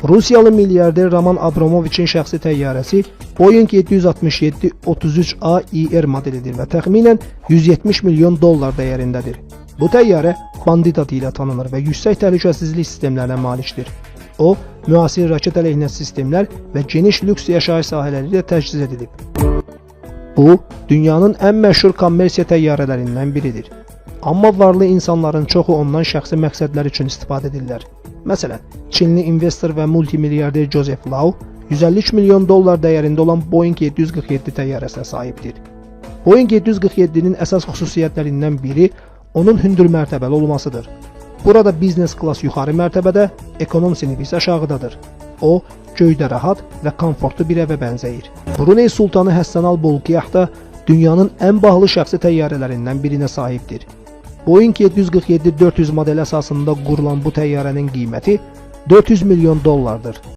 Rusiyalı milyarder Roman Abramoviçin şəxsi təyyarəsi Boeing 767-33A IR modelidir və təxminən 170 milyon dollar dəyərindədir. Bu təyyarə Bandit adı ilə tanınır və yüksək təhlükəsizlik sistemlərinə malikdir. O, müasir raket əleyhinə sistemlər və geniş lüks yaşayış sahələri ilə təchiz edilib. Bu, dünyanın ən məşhur kommersiya təyyarələrindən biridir. Amma varlı insanların çoxu ondan şəxsi məqsədlər üçün istifadə edirlər. Məsələn, Çinli investor və multimilyarder Joseph Lau 153 milyon dollar dəyərində olan Boeing 747 təyyarəsinə sahibdir. Boeing 747-nin əsas xüsusiyyətlərindən biri onun hündür mərtəbəli olmasıdır. Burada biznes klass yuxarı mərtəbədə, ekonom sinif isə aşağıdadır. O, göydə rahat və komfortlu bir evə bənzəyir. Bruney Sultanı Həssən Al-Bolkiah da dünyanın ən bahalı şəxsi təyyarələrindən birinə sahibdir. Boeing 747-400 modeli əsasında qurulan bu təyyarənin qiyməti 400 milyon dollardır.